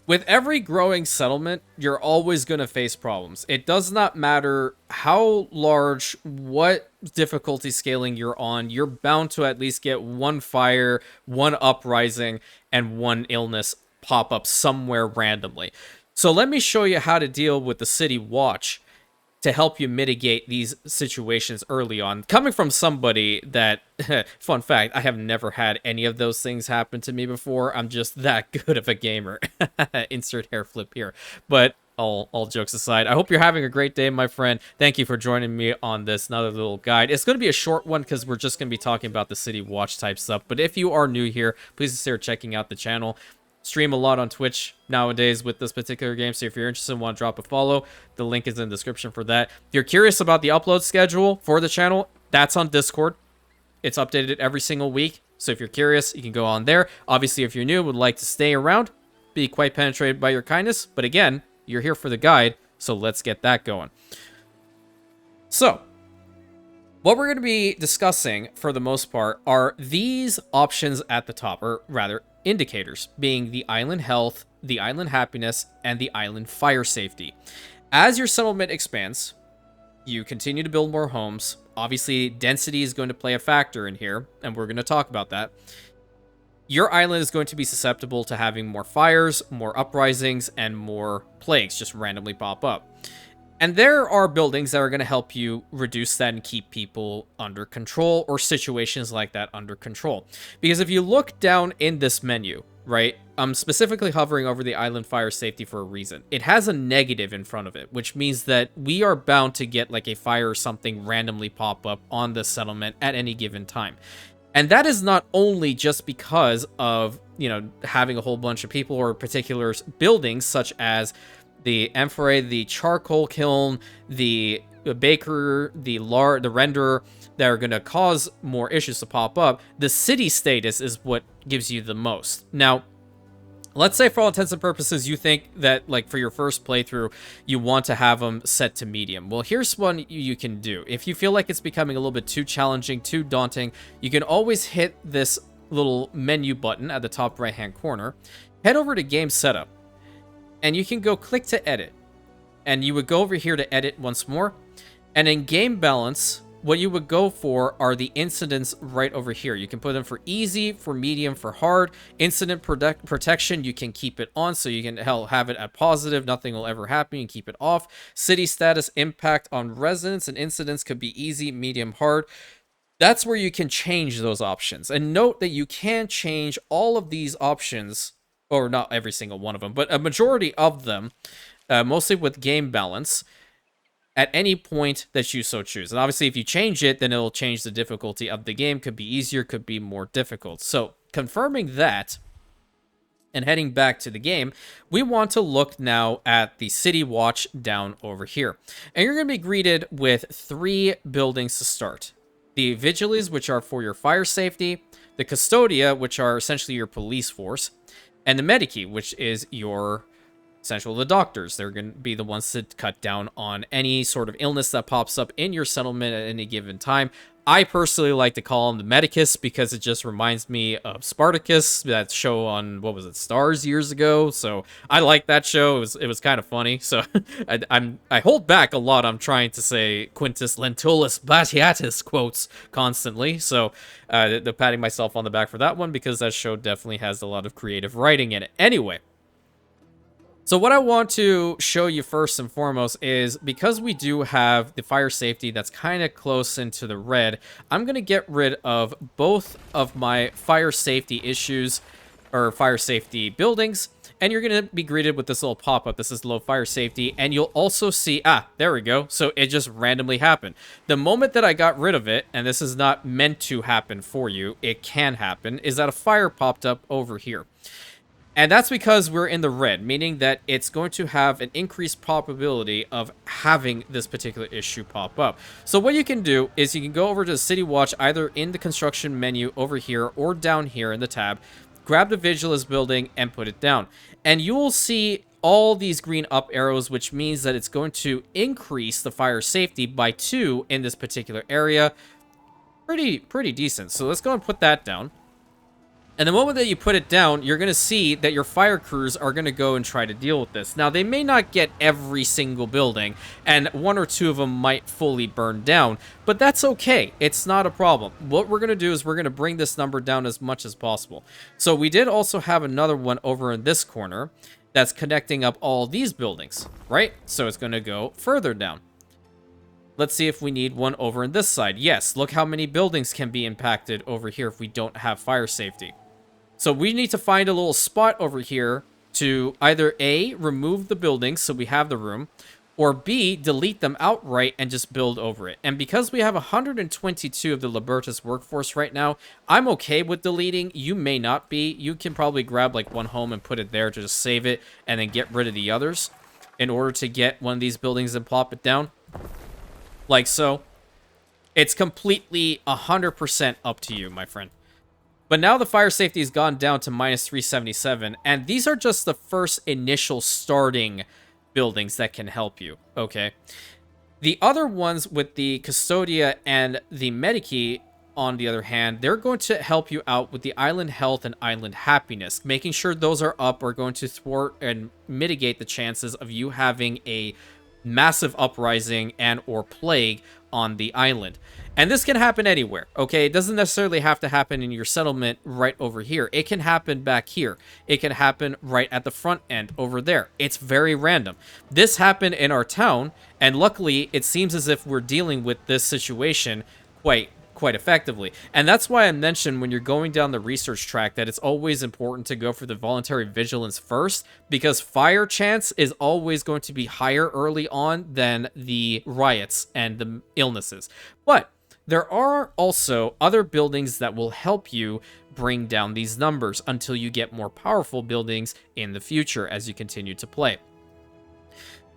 With every growing settlement, you're always going to face problems. It does not matter how large, what difficulty scaling you're on, you're bound to at least get one fire, one uprising, and one illness pop up somewhere randomly. So let me show you how to deal with the city watch to help you mitigate these situations early on. Coming from somebody that, fun fact, I have never had any of those things happen to me before. I'm just that good of a gamer. Insert hair flip here. But all jokes aside, I hope you're having a great day, my friend. Thank you for joining me on this another little guide. It's going to be a short one because we're just going to be talking about the city watch type stuff. But if you are new here, please consider checking out the channel. Stream a lot on Twitch nowadays with this particular game, so if you're interested and want to drop a follow, the link is in the description for that. If you're curious about the upload schedule for the channel, that's on Discord. It's updated every single week, so if you're curious, you can go on there. Obviously, if you're new, would like to stay around, be quite penetrated by your kindness, but again, you're here for the guide, so let's get that going. So, what we're going to be discussing, for the most part, are these options at the top, or rather, indicators, being the island health, the island happiness, and the island fire safety. As your settlement expands, you continue to build more homes. Obviously, density is going to play a factor in here, and we're going to talk about that. Your island is going to be susceptible to having more fires, more uprisings, and more plagues just randomly pop up. And there are buildings that are going to help you reduce that and keep people under control, or situations like that under control. Because if you look down in this menu, right, I'm specifically hovering over the island fire safety for a reason. It has a negative in front of it, which means that we are bound to get like a fire or something randomly pop up on the settlement at any given time. And that is not only just because of, you know, having a whole bunch of people or particular buildings such as the amphorae, the charcoal kiln, the baker, the renderer, that are going to cause more issues to pop up. The city status is what gives you the most. Now, let's say for all intents and purposes, you think that, like, for your first playthrough, you want to have them set to medium. Well, here's one you can do. If you feel like it's becoming a little bit too challenging, too daunting, you can always hit this little menu button at the top right-hand corner. Head over to Game Setup. And you can go click to edit. And you would go over here to edit once more. And in game balance, what you would go for are the incidents right over here. You can put them for easy, for medium, for hard. Incident protection, you can keep it on, so you can have it at positive. Nothing will ever happen. You can keep it off. City status, impact on residents and incidents could be easy, medium, hard. That's where you can change those options. And note that you can change all of these options, or not every single one of them, but a majority of them, mostly with game balance, at any point that you so choose. And obviously, if you change it, then it'll change the difficulty of the game. Could be easier, could be more difficult. So, confirming that, and heading back to the game, we want to look now at the city watch down over here. And you're going to be greeted with 3 buildings to start. The Vigiles, which are for your fire safety. The Custodia, which are essentially your police force. And the Medici, which is your, essentially, the doctors. They're going to be the ones to cut down on any sort of illness that pops up in your settlement at any given time. I personally like to call them the Medicus because it just reminds me of Spartacus, that show on, what was it, Stars years ago. So I like that show. It was kind of funny. So I hold back a lot. I'm trying to say Quintus Lentulus Batiatus quotes constantly. So the patting myself on the back for that one, because that show definitely has a lot of creative writing in it. Anyway. So what I want to show you first and foremost is, because we do have the fire safety that's kind of close into the red, I'm going to get rid of both of my fire safety issues, or fire safety buildings, and you're going to be greeted with this little pop-up. This is low fire safety, and you'll also see, there we go. So it just randomly happened. The moment that I got rid of it, and this is not meant to happen for you, it can happen, is that a fire popped up over here. And that's because we're in the red, meaning that it's going to have an increased probability of having this particular issue pop up. So what you can do is you can go over to the City Watch, either in the construction menu over here or down here in the tab, grab the Vigiles building and put it down. And you will see all these green up arrows, which means that it's going to increase the fire safety by 2 in this particular area. Pretty decent. So let's go and put that down. And the moment that you put it down, you're going to see that your fire crews are going to go and try to deal with this. Now, they may not get every single building, and one or two of them might fully burn down, but that's okay. It's not a problem. What we're going to do is we're going to bring this number down as much as possible. So we did also have another one over in this corner that's connecting up all these buildings, right? So it's going to go further down. Let's see if we need one over on this side. Yes, look how many buildings can be impacted over here if we don't have fire safety. So we need to find a little spot over here to either A, remove the buildings so we have the room, or B, delete them outright and just build over it. And because we have 122 of the Libertas workforce right now, I'm okay with deleting. You may not be. You can probably grab like one home and put it there to just save it and then get rid of the others in order to get one of these buildings and plop it down. Like so. It's completely 100% up to you, my friend. But now the fire safety has gone down to minus 377, and these are just the first initial starting buildings that can help you, okay? The other ones with the Custodia and the Medici, on the other hand, they're going to help you out with the island health and island happiness. Making sure those are up are going to thwart and mitigate the chances of you having a massive uprising and or plague on the island. And this can happen anywhere, okay? It doesn't necessarily have to happen in your settlement right over here. It can happen back here. It can happen right at the front end over there. It's very random. This happened in our town, and luckily, it seems as if we're dealing with this situation quite effectively. And that's why I mentioned when you're going down the research track that it's always important to go for the voluntary vigilance first, because fire chance is always going to be higher early on than the riots and the illnesses. But there are also other buildings that will help you bring down these numbers until you get more powerful buildings in the future as you continue to play.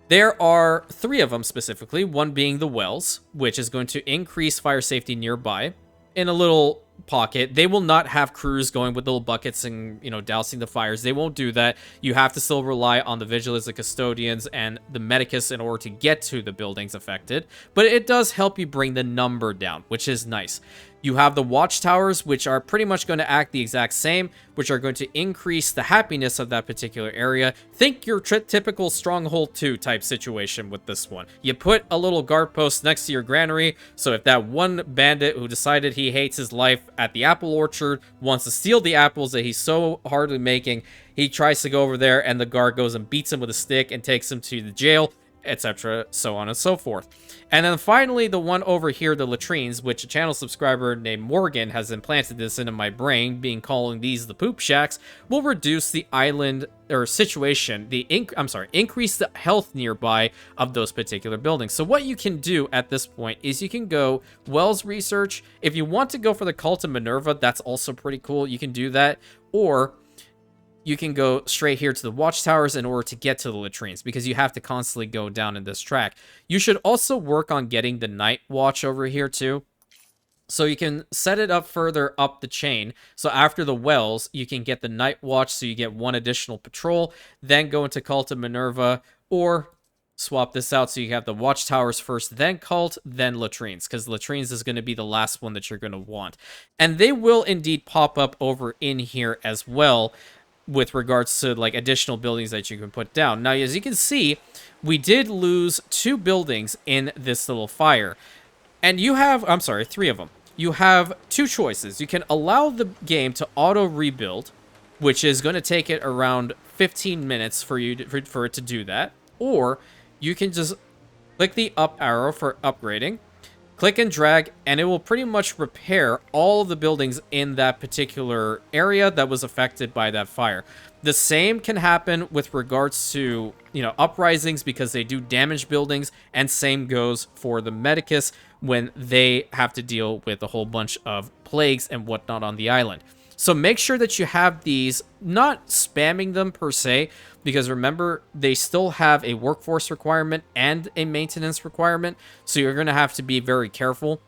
There are 3 of them specifically, one being the wells, which is going to increase fire safety nearby in a little pocket. They will not have crews going with little buckets and, dousing the fires. They won't do that. You have to still rely on the Vigiles, the Custodians, and the Medicus in order to get to the buildings affected. But it does help you bring the number down, which is nice. You have the watchtowers, which are pretty much going to act the exact same, which are going to increase the happiness of that particular area. Think your typical Stronghold 2 type situation with this one. You put a little guard post next to your granary, so if that one bandit who decided he hates his life at the apple orchard wants to steal the apples that he's so hardly making, he tries to go over there and the guard goes and beats him with a stick and takes him to the jail, etc., so on and so forth. And then finally, the one over here, the latrines, which a channel subscriber named Morgan has implanted this into my brain, calling these the poop shacks, will reduce the island or situation, increase the health nearby of those particular buildings. So what you can do at this point is you can go Wells research. If you want to go for the Cult of Minerva, that's also pretty cool. You can do that, or you can go straight here to the watchtowers in order to get to the latrines, because you have to constantly go down in this track. You should also work on getting the night watch over here too. So you can set it up further up the chain. So after the wells, you can get the night watch, so you get one additional patrol, then go into Cult of Minerva, or swap this out so you have the watchtowers first, then cult, then latrines, because latrines is going to be the last one that you're going to want. And they will indeed pop up over in here as well, with regards to like additional buildings that you can put down. Now, as you can see, we did lose 2 buildings in this little fire. And you have, 3 of them. You have 2 choices. You can allow the game to auto rebuild, which is going to take it around 15 minutes for it to do that. Or you can just click the up arrow for upgrading, click and drag, and it will pretty much repair all of the buildings in that particular area that was affected by that fire. The same can happen with regards to, uprisings, because they do damage buildings, and same goes for the Medicus when they have to deal with a whole bunch of plagues and whatnot on the island. So make sure that you have these, not spamming them per se, because remember, they still have a workforce requirement and a maintenance requirement, so you're going to have to be very careful.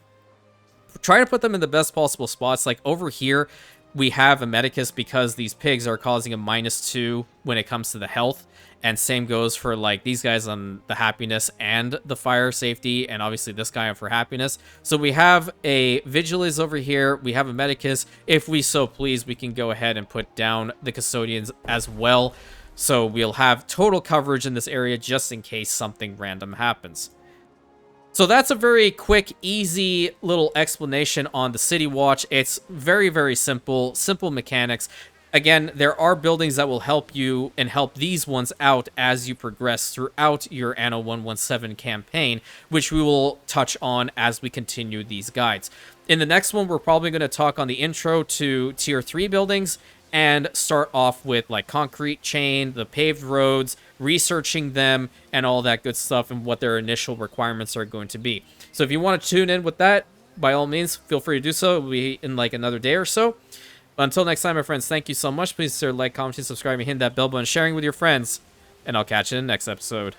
Try to put them in the best possible spots. Like over here, we have a Medicus because these pigs are causing a -2 when it comes to the health. And same goes for like these guys on the happiness and the fire safety, and obviously this guy for happiness. So we have a Vigiles over here, we have a Medicus. If we so please, we can go ahead and put down the Custodians as well. So we'll have total coverage in this area just in case something random happens. So that's a very quick, easy little explanation on the City Watch. It's very, very simple mechanics. Again, there are buildings that will help you and help these ones out as you progress throughout your Anno 117 campaign, which we will touch on as we continue these guides. In the next one, we're probably going to talk on the intro to Tier 3 buildings and start off with like concrete chain, the paved roads, researching them, and all that good stuff and what their initial requirements are going to be. So if you want to tune in with that, by all means, feel free to do so. It'll be in like another day or so. Until next time, my friends, thank you so much. Please consider like, commenting, subscribing, hitting that bell button, sharing with your friends, and I'll catch you in the next episode.